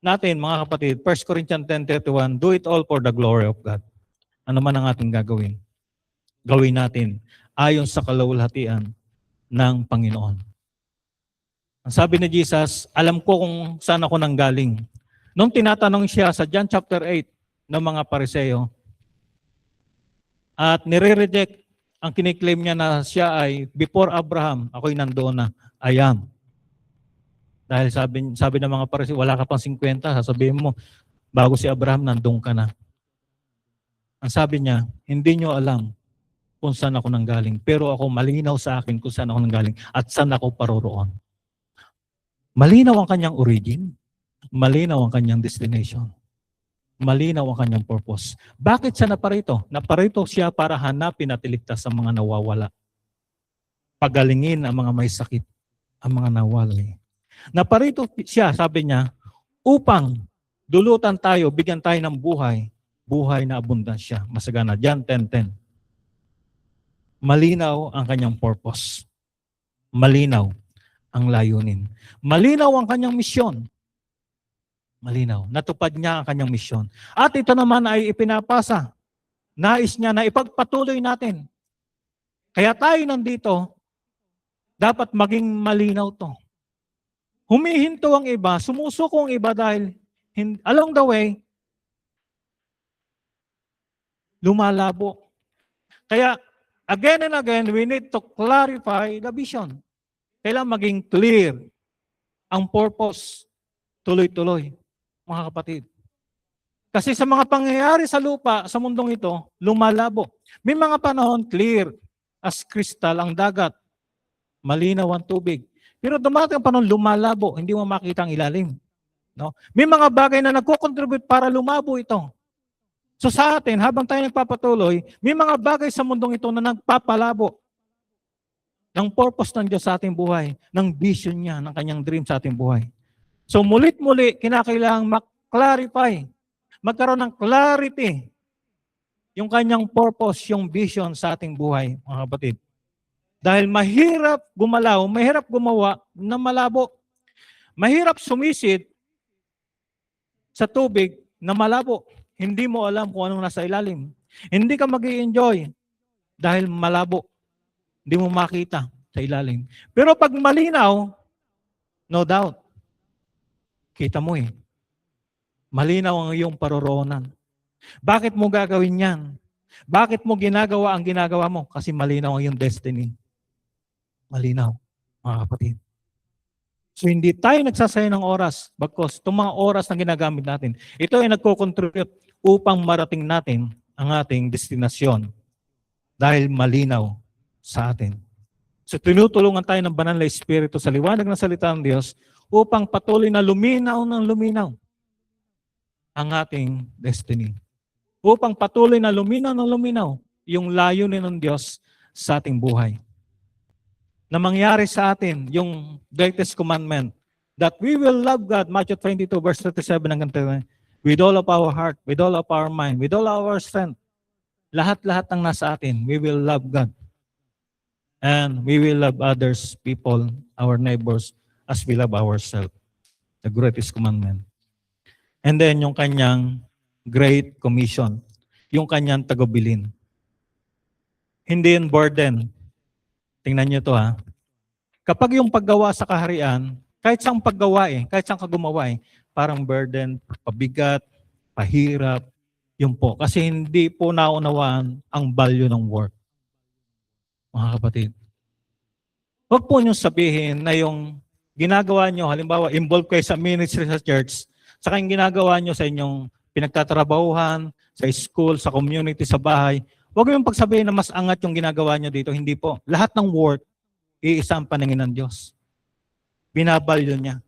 natin, mga kapatid, 1 Corinthians 10:31, do it all for the glory of God. Ano man ang ating gagawin? Gawin natin ayon sa kalawalhatian ng Panginoon. Ang sabi ni Jesus, alam ko kung saan ako nanggaling. Nung tinatanong siya sa John chapter 8 ng mga Pariseo, at nire-reject ang kiniklaim niya na siya ay before Abraham, ako'y nandoon na, I am. Dahil sabi ng mga Pariseo, wala ka pang 50, sasabihin mo, bago si Abraham, nandoon ka na. Ang sabi niya, hindi niyo alam kung saan ako nanggaling, pero ako malinaw sa akin kung saan ako nanggaling at saan ako paroroon. Malinaw ang kanyang origin, malinaw ang kanyang destination. Malinaw ang kanyang purpose. Bakit siya naparito? Naparito siya para hanapin at iligtas ang mga nawawala. Pagalingin ang mga may sakit, ang mga nawalay. Naparito siya, sabi niya, upang dulutan tayo, bigyan tayo ng buhay, buhay na abundansya, masagana. John 10:10. Malinaw ang kanyang purpose. Malinaw ang layunin. Malinaw ang kanyang misyon. Malinaw. Natupad niya ang kanyang misyon. At ito naman ay ipinapasa. Nais niya na ipagpatuloy natin. Kaya tayo nandito, dapat maging malinaw to. Humihinto ang iba, sumusuko ang iba dahil along the way, lumalabo. Kaya, again and again, we need to clarify the vision. Kailangan maging clear ang purpose, tuloy-tuloy, mga kapatid. Kasi sa mga pangyayari sa lupa, sa mundong ito, lumalabo. May mga panahon, clear as crystal ang dagat. Malinaw ang tubig. Pero dumating ang panahon, lumalabo. Hindi mo makita ang ilalim. No? May mga bagay na nagko-contribute para lumabo ito. So sa atin, habang tayo nagpapatuloy, may mga bagay sa mundong ito na nagpapalabo ng purpose ng Diyos sa ating buhay, ng vision niya, ng kanyang dream sa ating buhay. So mulit-muli, kinakailangang mag-clarify, magkaroon ng clarity yung kanyang purpose, yung vision sa ating buhay, mga kapatid. Dahil mahirap gumalaw, mahirap gumawa na malabo. Mahirap sumisid sa tubig na malabo. Hindi mo alam kung anong nasa ilalim. Hindi ka mag-i-enjoy dahil malabo. Hindi mo makita sa ilalim. Pero pag malinaw, no doubt, kita mo eh. Malinaw ang iyong paroroonan. Bakit mo gagawin yan? Bakit mo ginagawa ang ginagawa mo? Kasi malinaw ang iyong destiny. Malinaw, mga kapatid. So hindi tayo nagsasayang ng oras, bagkos itong mga oras na ginagamit natin, ito ay nagko-contribute upang marating natin ang ating destinasyon dahil malinaw sa atin. So tinutulungan tayo ng banal na Espiritu sa liwanag ng salita ng Diyos upang patuloy na luminaw ng luminaw ang ating destiny. Upang patuloy na luminaw ng luminaw yung layunin ng Diyos sa ating buhay. Na mangyari sa atin yung greatest commandment that we will love God, Matthew 22 verse 37 hanggang 39, with all of our heart, with all of our mind, with all our strength. Lahat-lahat ng nasa atin, we will love God. And we will love others, people, our neighbors, as we love ourselves. The greatest commandment. And then yung kanyang Great Commission, yung kanyang tagubilin. Hindi yung burden. Tingnan nyo to ha. Kapag yung paggawa sa kaharian, kahit saan paggawa kahit saan ka gumawa parang burden, pabigat, pahirap, yun po. Kasi hindi po naunawaan ang value ng work. Mga kapatid. Huwag po nyo sabihin na yung ginagawa nyo, halimbawa, involved kayo sa ministry sa church, saka yung ginagawa nyo sa inyong pinagtatrabahuhan, sa school, sa community, sa bahay, huwag yung pagsabihin na mas angat yung ginagawa nyo dito. Hindi po. Lahat ng work, iisa ang paningin ng Diyos. Binabalyo niya.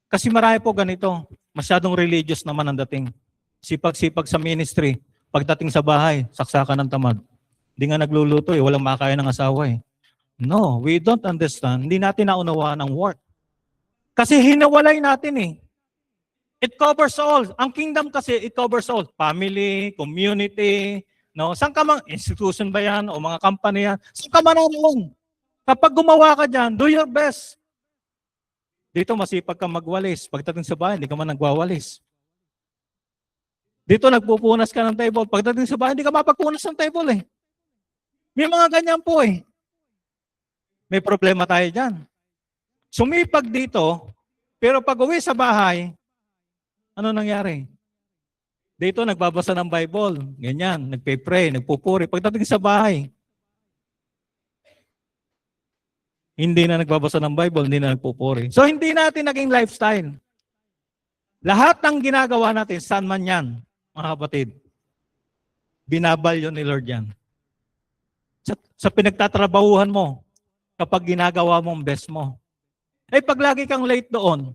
Kasi marami po ganito, masyadong religious naman ang dating. Sipag-sipag sa ministry, pagdating sa bahay, saksakan ng tamad. Hindi nga nagluluto walang makakain ng asawa No, we don't understand. Hindi natin naunawaan ang work. Kasi hinawalay natin It covers all. Ang kingdom kasi, it covers all. Family, community, no? Saan ka institution ba yan o mga company yan? Saan ka naroon? Kapag gumawa ka dyan, do your best. Dito masipag ka magwalis. Pagdating sa bahay, hindi ka man nagwawalis. Dito nagpupunas ka ng table. Pagdating sa bahay, hindi ka mapagpunas ng table May mga ganyan po May problema tayo dyan. Sumipag dito, pero pag uwi sa bahay, ano nangyari? Dito nagbabasa ng Bible, ganyan, nagpe-pray, nagpupuri. Pagdating sa bahay, hindi na nagbabasa ng Bible, hindi na nagpupuri. So hindi natin naging lifestyle. Lahat ng ginagawa natin, saan man yan, mga kapatid, binabalyo ni Lord yan. Sa pinagtatrabahuhan mo, kapag ginagawa mo ang best mo. Pag lagi kang late doon,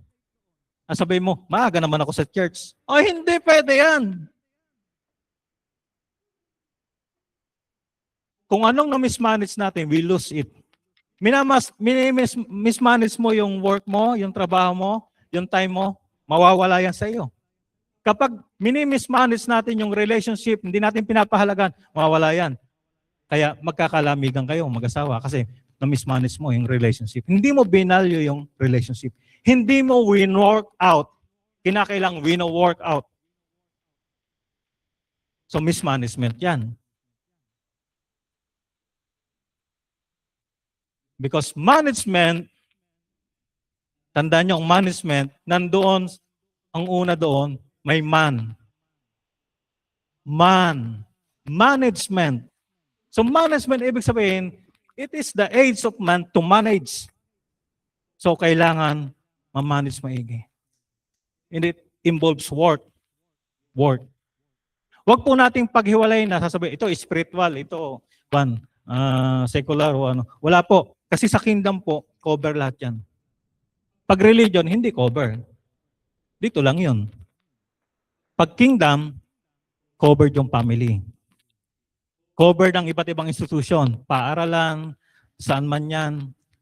sabihin mo, maaga naman ako sa church. Hindi pwede yan. Kung anong na-mismanage natin, we lose it. Mismanage mo yung work mo, yung trabaho mo, yung time mo, mawawala yan sa iyo. Kapag minimismanage natin yung relationship, hindi natin pinapahalagan, mawawala yan. Kaya magkakalamigan kayo, mag-asawa, kasi na-mismanage mo yung relationship. Hindi mo binalyo yung relationship. Hindi mo win-work out. Kinakailang win-work out. So mismanagement yan. Because management, tandaan nyo, ang management, nandoon, ang una doon, may man. Man. Management. So management, ibig sabihin, it is the age of man to manage. So kailangan ma-manage maigi. And it involves work. Work. Huwag po nating paghiwalay na sasabihin, ito spiritual, ito secular o ano. Wala po. Kasi sa kingdom po, cover lahat yan. Pag religion, hindi cover. Dito lang yun. Pag kingdom, covered yung family. Covered ang iba't ibang institusyon. Paaralan, saan man yan,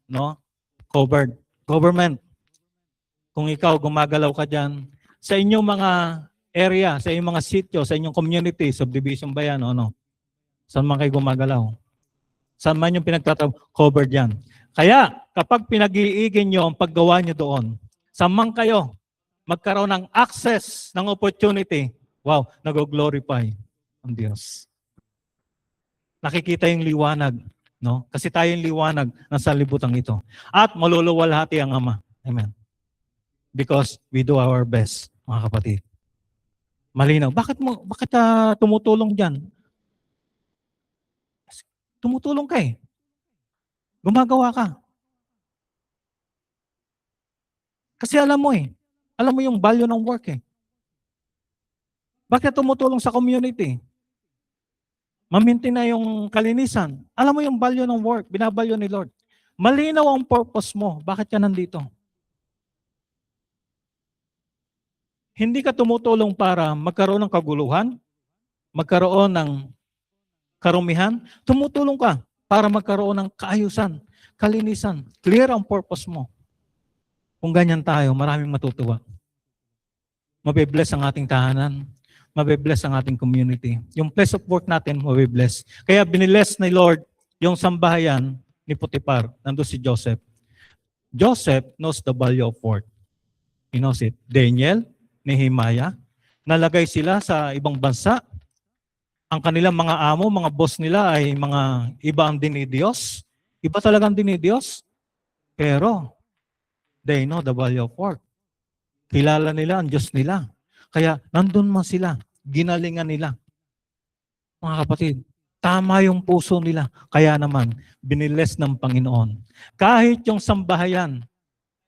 no? Covered. Government. Kung ikaw gumagalaw ka dyan, sa inyong mga area, sa inyong mga sityo, sa inyong community, subdivision ba yan o no? Saan man kayo gumagalaw? Saan man yung pinagtatrabaho? Covered yan. Kaya, kapag pinag-iigin nyo ang paggawa nyo doon, saan man kayo magkaroon ng access, ng opportunity, wow, nag-glorify ang Diyos. Nakikita yung liwanag, no? Kasi tayo yung liwanag ng sanlibutan ito. At maluluwalhati ang Ama. Amen. Because we do our best, mga kapatid. Malinaw. Bakit tumutulong dyan? Tumutulong ka eh. Gumagawa ka. Kasi alam mo eh. Alam mo yung value ng work eh. Bakit tumutulong sa community? Mamintin na yung kalinisan. Alam mo yung value ng work, binavalue ni Lord. Malinaw ang purpose mo. Bakit ka nandito? Hindi ka tumutulong para magkaroon ng kaguluhan, magkaroon ng karumihan. Tumutulong ka para magkaroon ng kaayusan, kalinisan. Clear ang purpose mo. Kung ganyan tayo, maraming matutuwa. Mabibless ang ating tahanan. Mabibless ang ating community. Yung place of work natin, mabibless. Kaya binibless ni Lord yung sambahayan ni Potiphar. Nandun si Joseph. Joseph knows the value of work. He knows it. Daniel, Nehemiah, nalagay sila sa ibang bansa. Ang kanilang mga amo, mga boss nila ay mga iba ang dinidiyos. Iba talagang dinidiyos. Pero, they know the value of work. Kilala nila ang Diyos nila. Kaya nandun man sila, ginalingan nila. Mga kapatid, tama yung puso nila. Kaya naman, biniles ng Panginoon. Kahit yung sambahayan,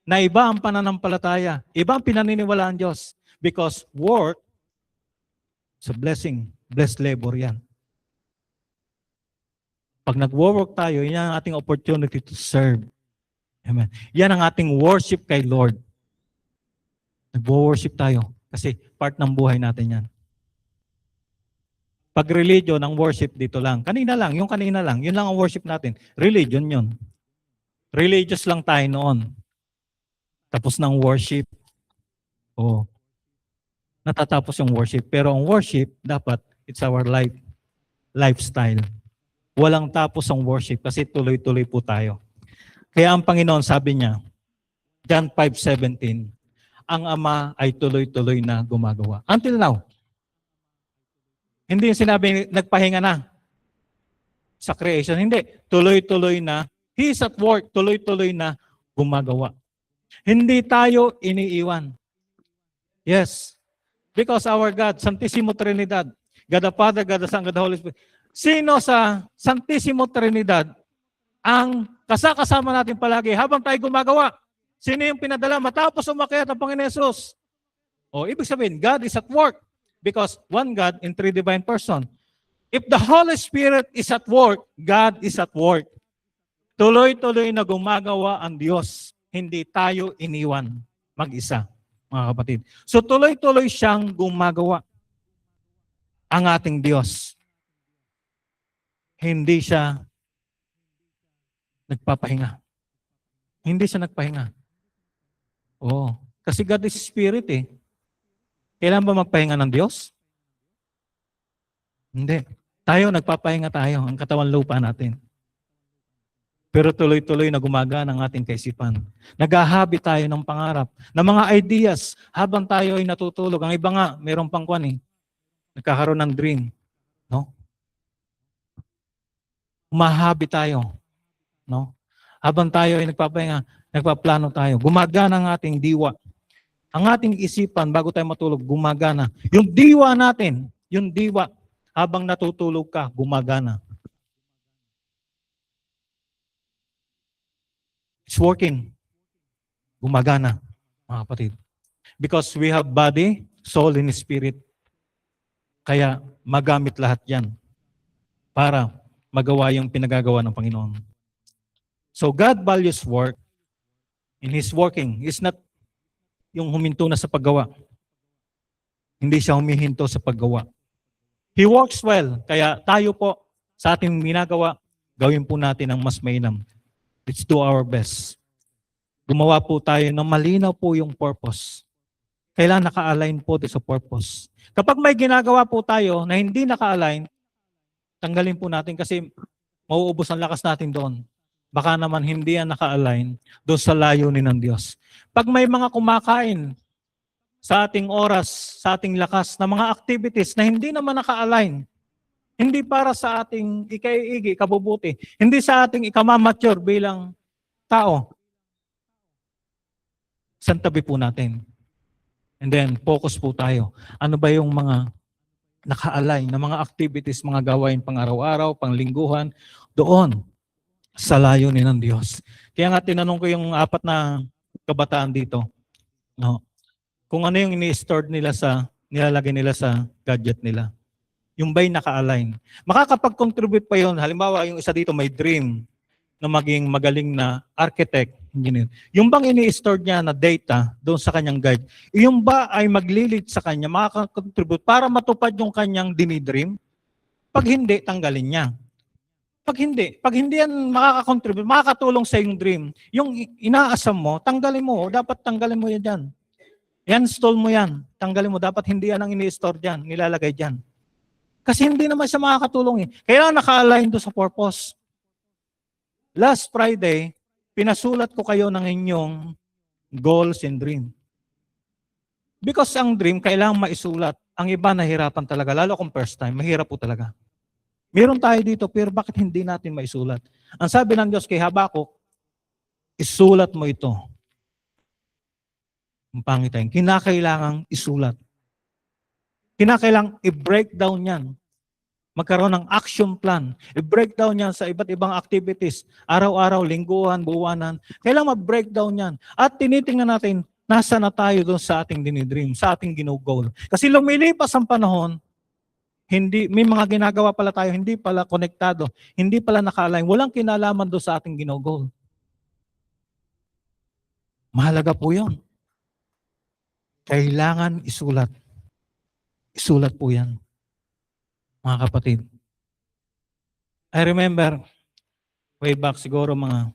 na iba ang pananampalataya, iba ang pinaniniwalaan Diyos. Because work, is a blessing. Blessed labor yan. Pag nag-work tayo, yan ang ating opportunity to serve. Amen. Yan ang ating worship kay Lord. Nag-worship tayo. Kasi part ng buhay natin yan. Pag religion, ang worship dito lang. Kanina lang, yun lang ang worship natin. Religion yun. Religious lang tayo noon. Tapos ng worship. Oh. Natatapos yung worship. Pero ang worship, dapat, it's our lifestyle. Walang tapos ang worship kasi tuloy-tuloy po tayo. Kaya ang Panginoon sabi niya, John 5:17, ang Ama ay tuloy-tuloy na gumagawa. Until now. Hindi yung sinabi, nagpahinga na sa creation. Hindi. Tuloy-tuloy na. He is at work. Tuloy-tuloy na gumagawa. Hindi tayo iniiwan. Yes. Because our God, Santissimo Trinidad, God the Father, God the Son, God the Holy Spirit. Sino sa Santissimo Trinidad ang kasama natin palagi habang tayo gumagawa? Sino yung pinadala matapos umakyat ang Panginoon Yesus? O, ibig sabihin, God is at work because one God in three divine person. If the Holy Spirit is at work, God is at work. Tuloy-tuloy na gumagawa ang Diyos. Hindi tayo iniwan mag-isa, mga kapatid. So tuloy-tuloy siyang gumagawa ang ating Diyos. Hindi siya nagpapahinga. Hindi siya nagpahinga. Oo. Kasi God is Spirit eh. Kailan ba magpahinga ng Diyos? Hindi. Tayo, nagpapahinga tayo. Ang katawan lupa natin. Pero tuloy-tuloy na gumagana ang ating kaisipan. Naghahabi tayo ng pangarap, ng mga ideas habang tayo ay natutulog. Ang iba nga, mayroong pangkwan eh. Nagkakaroon ng dream. No? Umahabi tayo. No? Habang tayo ay nagpapahinga, nagpaplano tayo. Gumagana ang ating diwa. Ang ating isipan, bago tayo matulog, gumagana. Yung diwa natin, yung diwa, habang natutulog ka, gumagana. It's working. Gumagana, mga kapatid. Because we have body, soul, and spirit. Kaya magamit lahat yan para magawa yung pinagagawa ng Panginoon. So God values work. In His working, is not yung huminto na sa paggawa. Hindi siya humihinto sa paggawa. He works well. Kaya tayo po, sa ating ginagawa, gawin po natin ang mas mainam. Let's do our best. Gumawa po tayo ng malinaw po yung purpose. Kailangan naka-align po sa purpose. Kapag may ginagawa po tayo na hindi naka-align, tanggalin po natin kasi mauubos ang lakas natin doon. Baka naman hindi yan naka-align doon sa layunin ng Diyos. Pag may mga kumakain sa ating oras, sa ating lakas, na mga activities na hindi naman naka-align, hindi para sa ating ikaiigi, kabubuti, hindi sa ating ikamamature bilang tao, santabi po natin. And then, focus po tayo. Ano ba yung mga naka-align na mga activities, mga gawain pang araw-araw, pang lingguhan, doon sa layunin ng Diyos. Kaya nga tinanong ko yung 4 na kabataan dito, no? Kung ano yung ini-store nila nilalagay nila sa gadget nila. Yung ba'y naka-align. Makakapag-contribute pa yun. Halimbawa, yung isa dito may dream na maging magaling na architect, engineer. Yung bang ini-store niya na data doon sa kanyang guide, yung ba ay maglilid sa kanya, makaka-contribute para matupad yung kanyang dinidream? Pag hindi, tanggalin niya. Pag hindi yan makaka-contribute, makakatulong sa yung dream, yung inaasam mo, tanggalin mo, dapat tanggalin mo yan dyan. Yan, install mo yan, tanggalin mo, dapat hindi yan ang ini-store dyan, nilalagay dyan. Kasi hindi naman siya makakatulong eh. Kailangan naka-align doon sa purpose. Last Friday, pinasulat ko kayo ng inyong goals and dream. Because ang dream, kailangan maisulat. Ang iba nahirapan talaga, lalo kung first time, mahirap po talaga. Meron tayo dito, pero bakit hindi natin maisulat? Ang sabi ng Diyos kay Habakuk, isulat mo ito. Ang pangit tayo, kinakailangang isulat. Kinakailangang i-break down yan. Magkaroon ng action plan. I-break down yan sa iba't ibang activities. Araw-araw, lingguhan, buwanan. Kailangan ma-break down yan. At tinitingnan natin, nasa na tayo doon sa ating dinidream, sa ating ginugol. Kasi lumilipas ang panahon, may mga ginagawa pala tayo, hindi pala konektado, hindi pala naka-align, walang kinalaman doon sa ating ginugol. Mahalaga po yun. Kailangan isulat. Isulat po yan, mga kapatid. I remember, way back siguro mga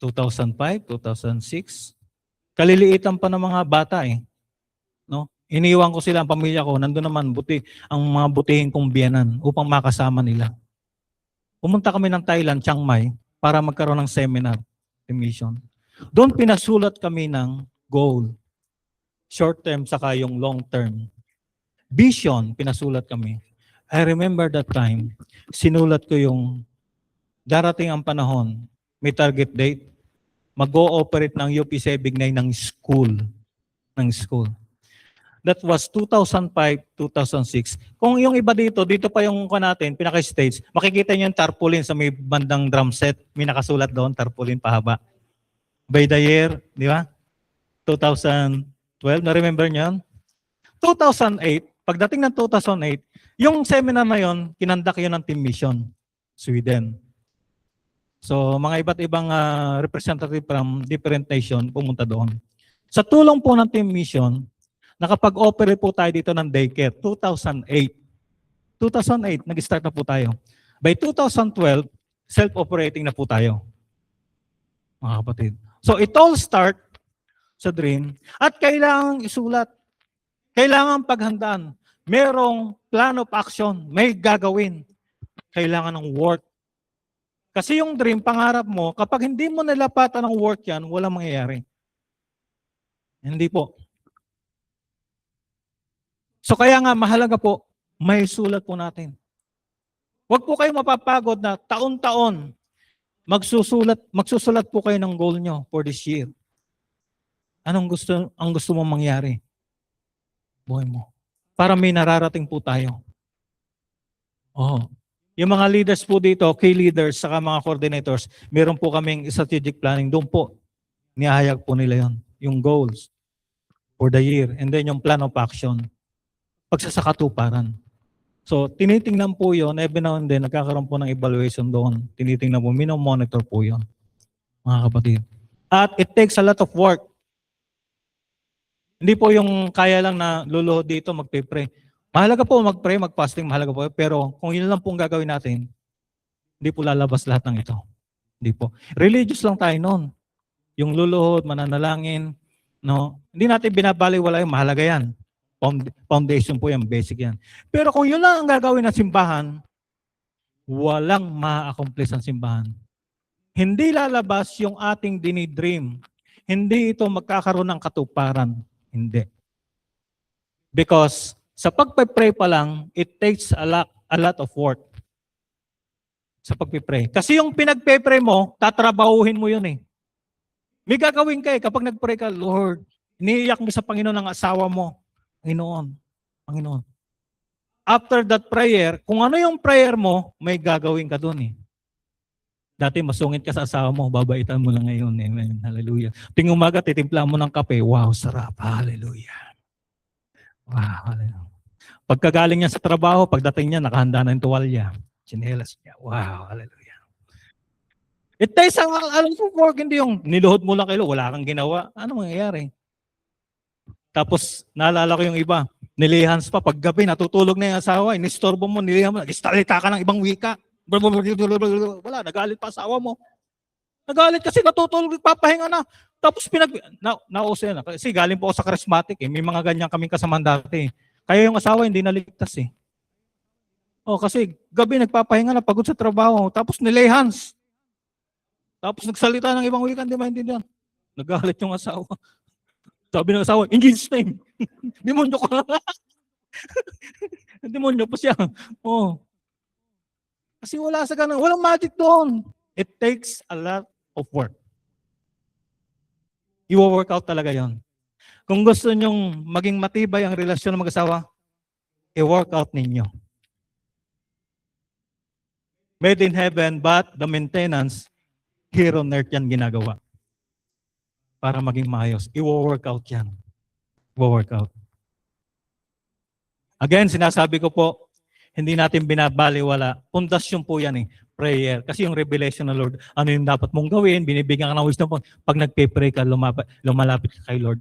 2005, 2006, kaliliitan pa ng mga bata eh. No? Iniwan ko sila, ang pamilya ko, nandun naman ang mga butihing kong biyanan upang makasama nila. Pumunta kami ng Thailand, Chiang Mai, para magkaroon ng seminar, mission. Doon pinasulat kami ng goal, short term saka yung long term. Vision, pinasulat kami. I remember that time, sinulat ko yung darating ang panahon, may target date, mag-o-operate ng UP-79 ng school. That was 2005, 2006. Kung yung iba dito pa yung natin, pinaka-stage, makikita niyo yung tarpaulin sa may bandang drum set. May nakasulat doon, tarpaulin pahaba. By the year, di ba? 2012, na-remember niyo? 2008, pagdating ng 2008, yung seminar na yon, kinandak yun ng Team Mission, Sweden. So, mga iba't ibang representative from different nation pumunta doon. Sa tulong po ng Team Mission, nakapag-operate po tayo dito ng daycare, 2008. 2008, nag-start na po tayo. By 2012, self-operating na po tayo, mga kapatid. So it all start sa dream at kailangan isulat. Kailangan paghandaan. Merong plan of action, may gagawin. Kailangan ng work. Kasi yung dream, pangarap mo, kapag hindi mo nilapatan ng work yan, walang mangyayari. Hindi po. So kaya nga mahalaga po, may sulat po natin. Huwag po kayo mapapagod na taon-taon magsusulat po kayo ng goal nyo for this year. Ang gusto mong mangyari? Buhay mo. Para may nararating po tayo. Oh. Yung mga leaders po dito, key leaders, saka mga coordinators, meron po kaming strategic planning. Doon po, nihayag po nila yon, yung goals for the year, and then yung plan of action, pagsasakatuparan. So, tinitingnan po yun, every now and then, nagkakaroon po ng evaluation doon. Tinitingnan po, minomonitor po yun, mga kapatid. At it takes a lot of work. Hindi po yung kaya lang na luluhod dito, magpe-pray. Mahalaga po mag-pray, mag-fasting, mahalaga po. Pero kung yun lang pong gagawin natin, hindi po lalabas lahat ng ito. Hindi po. Religious lang tayo noon. Yung luluhod, mananalangin, no? Hindi natin binabaliwala yung mahalaga yan. Foundation po yan, basic yan. Pero kung yun lang ang gagawin ng simbahan, walang ma-accomplish ang simbahan. Hindi lalabas yung ating dinidream. Hindi ito magkakaroon ng katuparan. Hindi. Because sa pagpe-pray pa lang, it takes a lot of work sa pagpe-pray. Kasi yung pinagpe-pray mo, tatrabahuhin mo yun eh. May gagawin ka eh kapag nag-pray ka, Lord, iniiyak mo sa Panginoon ang asawa mo. Panginoon. After that prayer, kung ano yung prayer mo, may gagawin ka dun eh. Dati masungit ka sa asawa mo, babaitan mo lang ngayon. Amen. Hallelujah. Ting umaga, titimpla mo ng kape. Wow, sarap. Hallelujah. Wow, hallelujah. Pagkagaling niya sa trabaho, pagdating niya, nakahanda na yung tuwalya. Chinelas niya. Wow, hallelujah. It takes ang alam ko work, hindi yung niluhod mo lang kayo, wala kang ginawa. Ano mangyayari? Tapos, naalala ko yung iba, nilihans pa, paggabi, natutulog na yung asawa, inistorbo mo, nilihan mo, nag-istalita ka ng ibang wika. Wala, nagalit pa asawa mo. Nagalit kasi natutulog, papahinga na. Tapos nauso yan. Kasi galing po ako sa charismatic eh. May mga ganyan kaming kasamahan dati. Kaya yung asawa hindi naligtas eh. Kasi gabi nagpapahinga na, pagod sa trabaho. Tapos nilehans. Tapos nagsalita ng ibang wika, hindi maintindihan. Nagalit yung asawa. Sabi ng asawa, in Jesus' name. Demonyo ka. Demonyo pa siya. Kasi wala sa ganun. Walang magic doon. It takes a lot of work. I-work out talaga yon. Kung gusto nyong maging matibay ang relasyon ng mag-asawa, i-work out ninyo. Made in heaven, but the maintenance, here on earth yan ginagawa. Para maging maayos. I-work out yan. I-work out. Again, sinasabi ko po, hindi natin binabaliwala. Pundasyon po yan eh. Prayer. Kasi yung revelation ng Lord, ano yung dapat mong gawin, binibigyan ka ng wisdom po. Pag nagpe-pray ka, lumalapit ka kay Lord,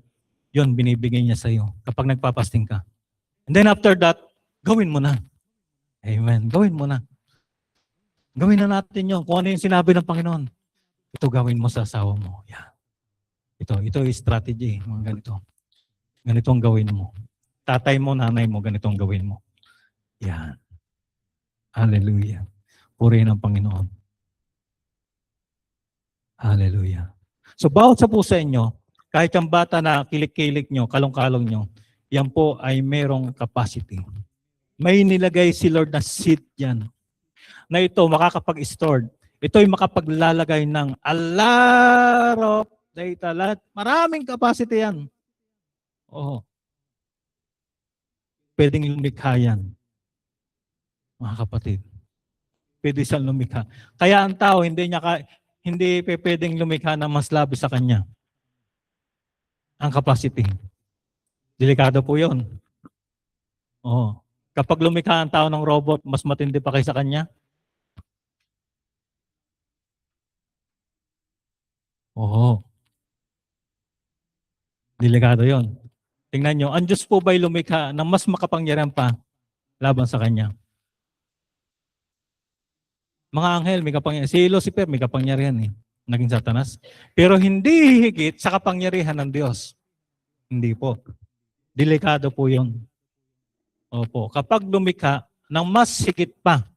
yun, binibigay niya sa iyo. Kapag nagpapasting ka. And then after that, gawin mo na. Amen. Gawin mo na. Gawin na natin yun. Kung ano yung sinabi ng Panginoon, ito gawin mo sa asawa mo. Yeah. Ito yung strategy. Mga ganito. Ganito ang gawin mo. Tatay mo, nanay mo, ganito ang gawin mo. Yan. Hallelujah. Purihin ang Panginoon. Hallelujah. So bawat sa puso inyo, kahit yung bata na kilik-kilik nyo, kalong-kalong nyo, yan po ay merong capacity. May nilagay si Lord na seed yan. Na ito makakapag-store. Ito ay makapaglalagay ng a lot of data. Maraming capacity yan. Pwedeng lumikha yan. Mga kapatid. Pwede siyang lumikha. Kaya ang tao, hindi pwedeng lumikha na mas labis sa kanya. Ang capacity. Delikado po yun. Kapag lumikha ang tao ng robot, mas matindi pa kaysa kanya. Delikado yun. Tingnan nyo, ang Diyos po ba'y lumikha na mas makapangyarihan pa laban sa kanya? Mga anghel, may kapangyarihan. Si Lucifer, may kapangyarihan eh. Naging Satanas. Pero hindi higit sa kapangyarihan ng Diyos. Hindi po. Delikado po yun. Opo. Kapag lumikha ng mas higit pa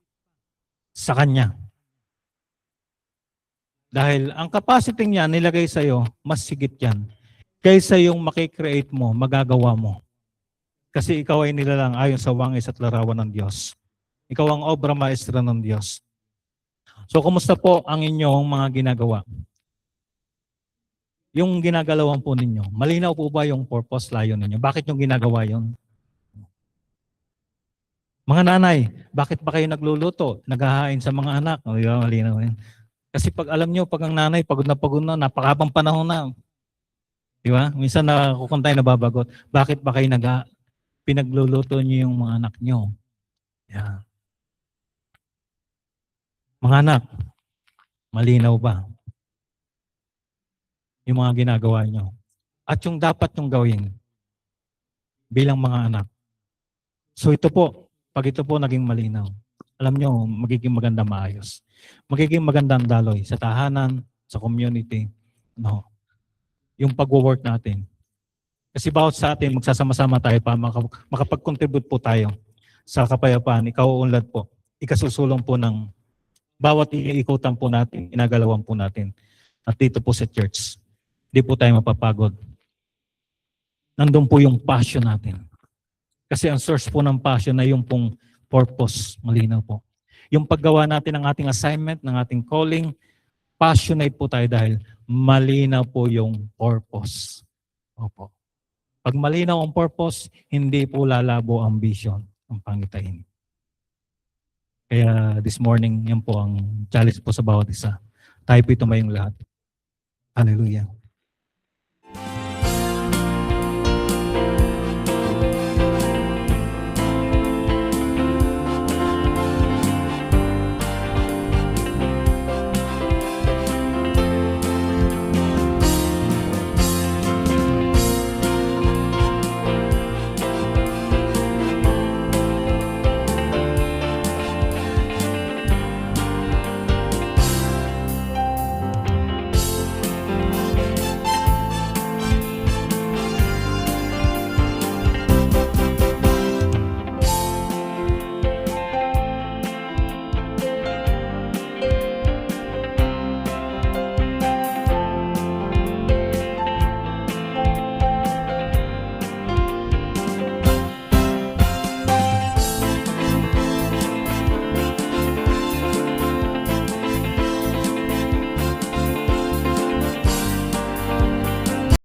sa Kanya. Dahil ang capacity niya nilagay sa iyo, mas higit yan. Kaysa yung makikreate mo, magagawa mo. Kasi ikaw ay nilalang ayon sa wangis at larawan ng Diyos. Ikaw ang obra maestra ng Diyos. So, kumusta po ang inyong mga ginagawa? Yung ginagalawan po ninyo, malinaw po ba yung purpose, layon ninyo? Bakit yung ginagawa yon? Mga nanay, bakit ba kayo nagluluto? Naghahain sa mga anak. O, di ba? Malinaw yan. Kasi pag alam nyo, pag ang nanay pagod na, napakabang panahon na. Di ba? Minsan nakukun tayo nababagot. Bakit ba kayo pinagluluto nyo yung mga anak nyo? Yan. Mga anak, malinaw ba yung mga ginagawa nyo? At yung dapat nyong gawin bilang mga anak. So ito po, pag ito po naging malinaw, alam nyo, magiging maganda maayos. Magiging magandang daloy sa tahanan, sa community, no? Yung pag-work natin. Kasi bawat sa atin, magsasama-sama tayo para makapag-contribute po tayo sa kapayapaan. Ikaw unlad po. Ikasusulong po ng bawat iikutan po natin, inagalawan po natin. At dito po sa church, hindi po tayo mapapagod. Nandun po yung passion natin. Kasi ang source po ng passion na yung pong purpose. Malinaw po. Yung paggawa natin ng ating assignment, ng ating calling, passionate po tayo dahil malinaw po yung purpose. Opo. Pag malinaw ang purpose, hindi po lalabo ang vision, ang pangitain. Kaya this morning, yan po ang challenge po sa bawat isa. Tayo po tumayong lahat. Hallelujah.